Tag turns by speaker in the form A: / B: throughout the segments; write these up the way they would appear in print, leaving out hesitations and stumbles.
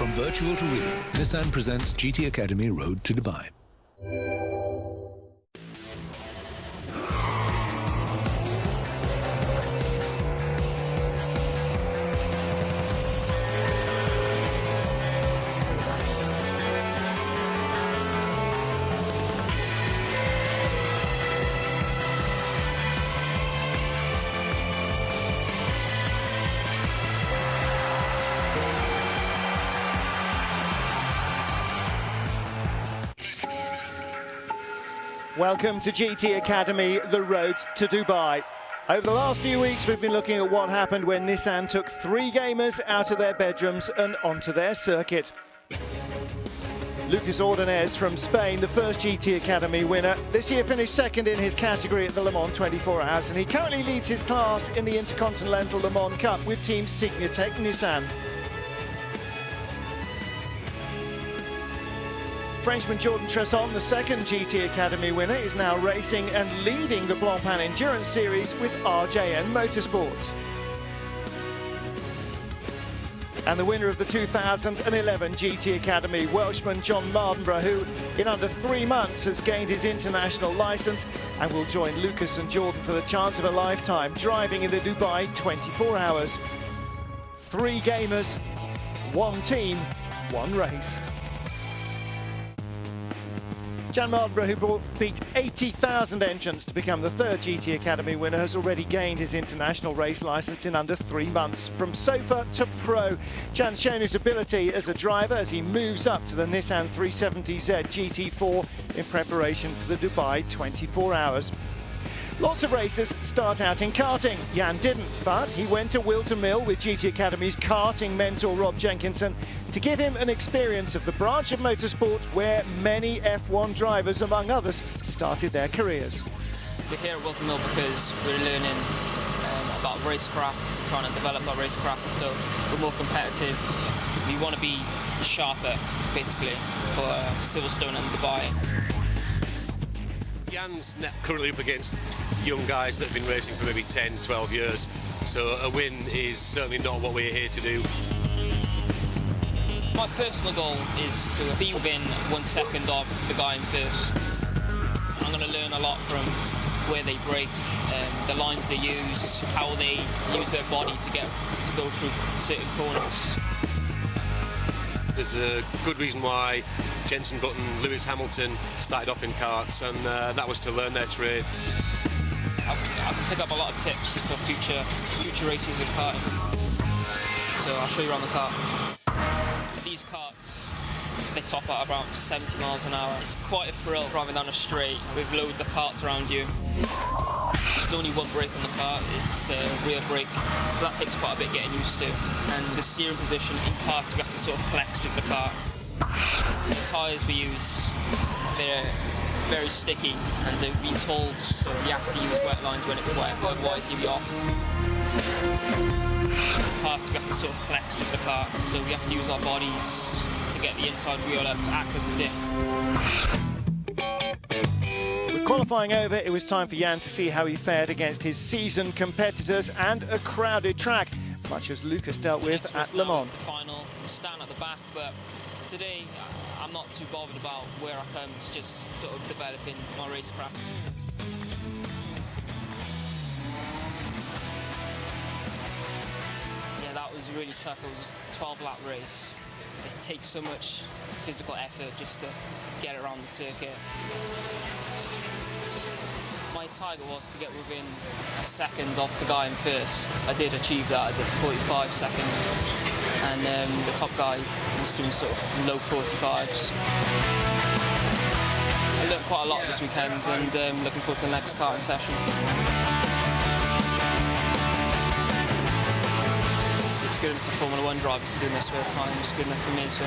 A: From virtual to real, Nissan presents GT Academy Road to Dubai.
B: Welcome to GT Academy, the road to Dubai. Over the last few weeks, we've been looking at what happened when Nissan took 3 gamers out of their bedrooms and onto their circuit. Lucas Ordonez from Spain, the first GT Academy winner, this year finished second in his category at the Le Mans 24 Hours, and he currently leads his class in the Intercontinental Le Mans Cup with Team Signatech Nissan. Frenchman Jordan Tresson, the second GT Academy winner, is now racing and leading the Blancpain Endurance Series with RJN Motorsports. And the winner of the 2011 GT Academy, Welshman John Mardenborough, who in under 3 months has gained his international licence and will join Lucas and Jordan for the chance of a lifetime driving in the Dubai 24 Hours. 3 gamers, 1 team, 1 race. Jann Mardenborough, who beat 80,000 entrants to become the 3rd GT Academy winner, has already gained his international race licence in under 3 months. From sofa to pro, Jann's shown his ability as a driver as he moves up to the Nissan 370Z GT4 in preparation for the Dubai 24 Hours. Lots of racers start out in karting. Jann didn't, but he went to Wilton Mill with GT Academy's karting mentor Rob Jenkinson to give him an experience of the branch of motorsport where many F1 drivers, among others, started their careers.
C: We're here at Wilton Mill because we're learning about racecraft, trying to develop our racecraft, so we're more competitive. We want to be sharper, basically, for Silverstone and Dubai.
D: Jann's currently up against young guys that have been racing for maybe 10, 12 years, so a win is certainly not what we're here to do.
C: My personal goal is to be within 1 second of the guy in first. I'm going to learn a lot from where they brake, the lines they use, how they use their body to go through certain corners.
D: There's a good reason why Jenson Button, Lewis Hamilton started off in karts, and that was to learn their trade.
C: I can pick up a lot of tips for future races in karting. So I'll show you around the kart. These karts, they top at about 70 miles an hour. It's quite a thrill driving down a straight with loads of karts around you. There's only 1 brake on the kart, it's a rear brake, so that takes quite a bit getting used to. And the steering position in karts, we have to sort of flex with the kart. The tyres we use, they're very sticky, and they've been told so you have to use wet lines when it's wet, otherwise you'll be off. Karts, we have to sort of flex with the kart, so we have to use our bodies to get the inside wheel up to act as a diff.
B: With qualifying over, it was time for Jann to see how he fared against his seasoned competitors and a crowded track, much as Lucas dealt with at Le Mans.
C: The final, we stand at the back, but today I'm not too bothered about where I come, it's just sort of developing my racecraft. Yeah, that was really tough. It was a 12-lap race. It takes so much physical effort just to get around the circuit. My target was to get within a second of the guy in first. I did achieve that. I did 45 seconds, and the top guy was doing sort of low 45s. I learned quite a lot this weekend, and looking forward to the next karting session. It's good enough for Formula 1 drivers to do in their spare time. It's good enough for me, so.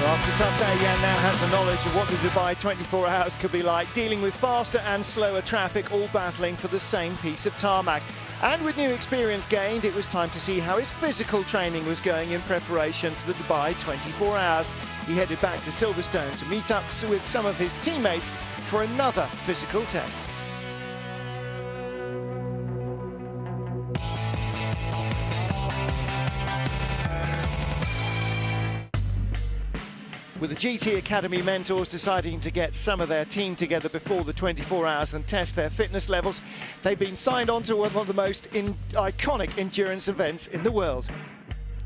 B: Well, after a tough day, Jann now has the knowledge of what the Dubai 24 Hours could be like, dealing with faster and slower traffic, all battling for the same piece of tarmac. And with new experience gained, it was time to see how his physical training was going in preparation for the Dubai 24 Hours. He headed back to Silverstone to meet up with some of his teammates for another physical test. With the GT Academy mentors deciding to get some of their team together before the 24 hours and test their fitness levels, they've been signed on to one of the most iconic endurance events in the world,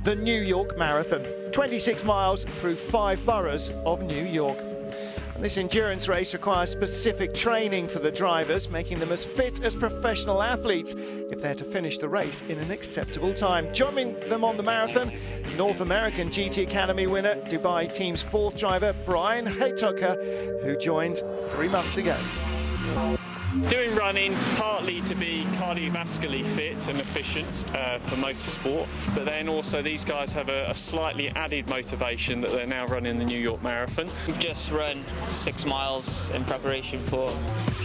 B: the New York Marathon. 26 miles through 5 boroughs of New York. And this endurance race requires specific training for the drivers, making them as fit as professional athletes if they're to finish the race in an acceptable time. Joining them on the marathon, North American GT Academy winner, Dubai team's 4th driver, Brian Haytucker, who joined 3 months ago.
E: Doing running partly to be cardiovascularly fit and efficient for motorsport, but then also these guys have a slightly added motivation that they're now running the New York Marathon.
C: We've just run 6 miles in preparation for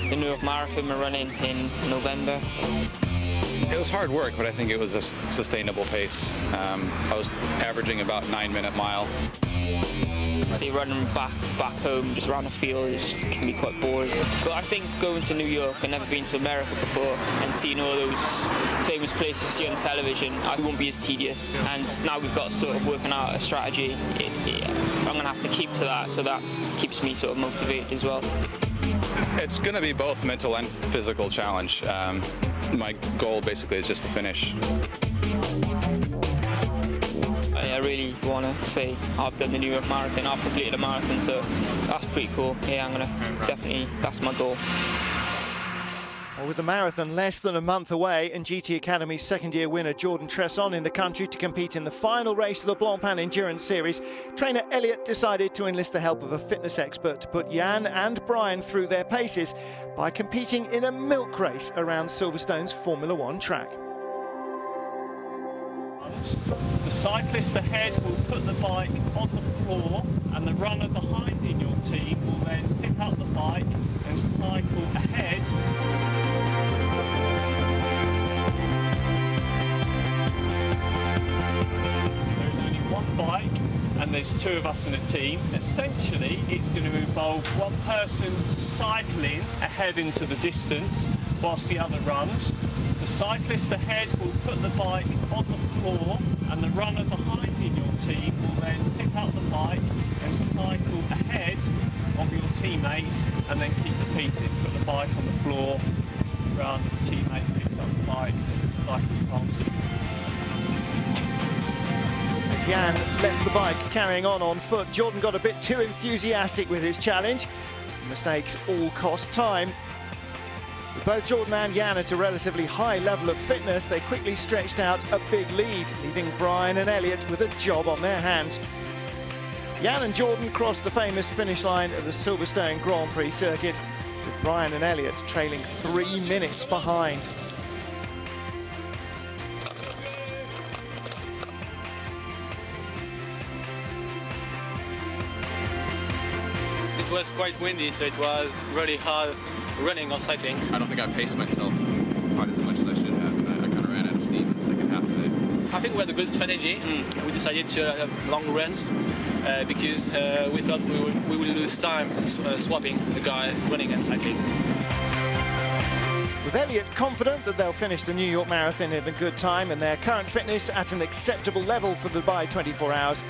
C: the New York Marathon we're running in November.
F: It was hard work, but I think it was a sustainable pace. I was averaging about 9-minute mile.
C: See, running back home just around the field can be quite boring. But I think going to New York, I've never been to America before, and seeing all those famous places you see on television, I won't be as tedious. And now we've got sort of working out a strategy. I'm going to have to keep to that, so that keeps me sort of motivated as well.
F: It's going to be both mental and physical challenge. My goal basically is just to finish.
C: I really want to say I've done the New York Marathon, I've completed a marathon, so that's pretty cool. Yeah, I'm going to definitely, that's my goal.
B: Well, with the marathon less than a month away and GT Academy's second-year winner Jordan Tresson in the country to compete in the final race of the Blancpain Endurance Series, trainer Elliot decided to enlist the help of a fitness expert to put Jann and Brian through their paces by competing in a milk race around Silverstone's Formula One track.
E: The cyclist ahead will put the bike on the floor, and the runner behind in your team will then pick up the bike and cycle ahead. There's only one bike and there's 2 of us in a team. Essentially, it's going to involve one person cycling ahead into the distance whilst the other runs. The cyclist ahead will put the bike on the floor, and the runner behind in your team will then pick up the bike and cycle ahead of your teammate and then keep repeating. Put the bike on the floor, run, the teammate picks up the bike, cycles past.
B: As Jann left the bike carrying on foot, Jordan got a bit too enthusiastic with his challenge. Mistakes all cost time. With both Jordan and Jann at a relatively high level of fitness, they quickly stretched out a big lead, leaving Brian and Elliot with a job on their hands. Jann and Jordan crossed the famous finish line of the Silverstone Grand Prix circuit, with Brian and Elliot trailing 3 minutes behind.
G: It was quite windy, so it was really hard running or cycling.
F: I don't think I paced myself quite as much as I should have, and I kind of ran out of steam in the second half of it.
G: I think we had a good strategy. We decided to have long runs because we thought we would lose time swapping the guy running and cycling.
B: With Elliot confident that they'll finish the New York Marathon in a good time and their current fitness at an acceptable level for the Dubai 24 hours,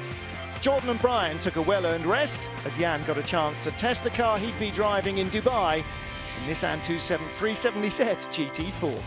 B: Jordan and Brian took a well-earned rest as Jann got a chance to test the car he'd be driving in Dubai, the Nissan 370Z GT4.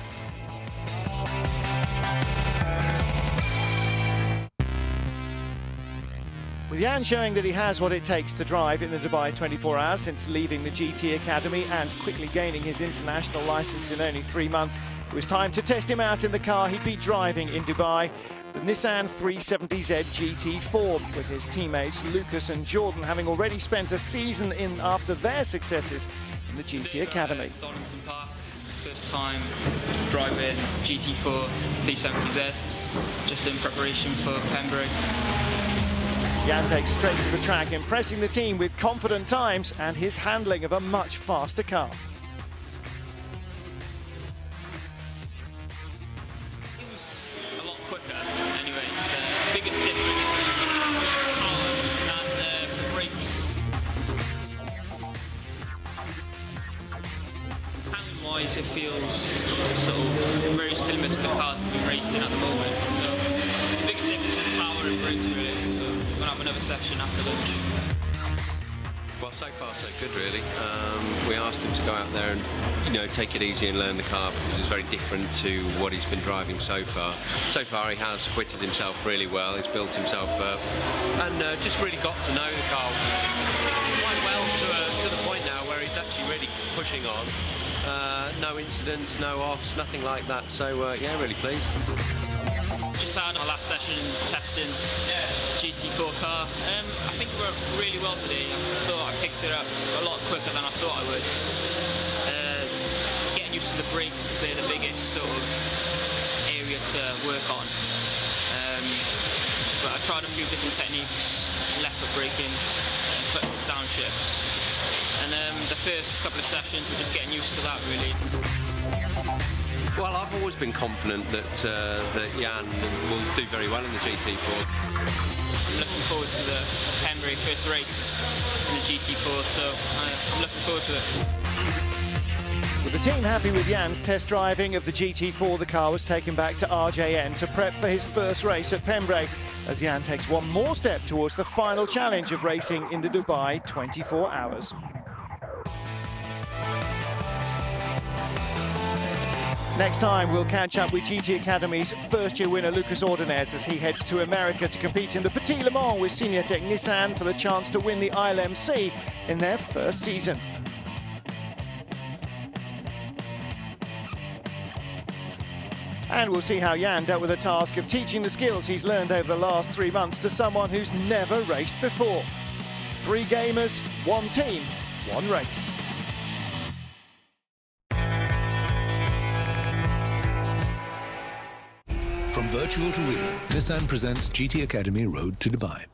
B: With Jann showing that he has what it takes to drive in the Dubai 24 hours since leaving the GT Academy and quickly gaining his international license in only 3 months, it was time to test him out in the car he'd be driving in Dubai, the Nissan 370Z GT4, with his teammates Lucas and Jordan having already spent a season in after their successes in the GT Academy.
C: Donington Park, first time driving GT4 370Z, just in preparation for Pembrey.
B: Jann takes straight to the track, impressing the team with confident times and his handling of a much faster car.
C: It was a lot quicker anyway. The biggest difference is power and the brakes. Handling-wise, it feels sort of very similar to the cars we're racing at the moment. So the biggest difference is power and brakes really. So we'll have another session after lunch.
H: Well, so far so good, really. We asked him to go out there and, take it easy and learn the car because it's very different to what he's been driving so far. So far, he has acquitted himself really well. He's built himself up and just really got to know the car quite well to the point now where he's actually really pushing on. No incidents, no offs, nothing like that. So yeah, really pleased.
C: Just had our last session testing GT4 car. I think it worked really well today. I thought I picked it up a lot quicker than I thought I would. Getting used to the brakes, they're the biggest sort of area to work on. But I tried a few different techniques, left foot braking, clutch downshifts. And the first couple of sessions were just getting used to that, really.
H: Well, I've always been confident that Jann will do very well in the GT4.
C: I'm looking forward to the Pembrey first race in the GT4, so I'm looking forward to it.
B: With the team happy with Jann's test driving of the GT4, the car was taken back to RJN to prep for his first race at Pembrey, as Jann takes one more step towards the final challenge of racing in the Dubai 24 hours. Next time, we'll catch up with GT Academy's first-year winner Lucas Ordonez as he heads to America to compete in the Petit Le Mans with Senior Tech Nissan for the chance to win the ILMC in their first season. And we'll see how Jann dealt with the task of teaching the skills he's learned over the last 3 months to someone who's never raced before. 3 gamers, 1 team, 1 race.
A: From virtual to real, Nissan presents GT Academy Road to Dubai.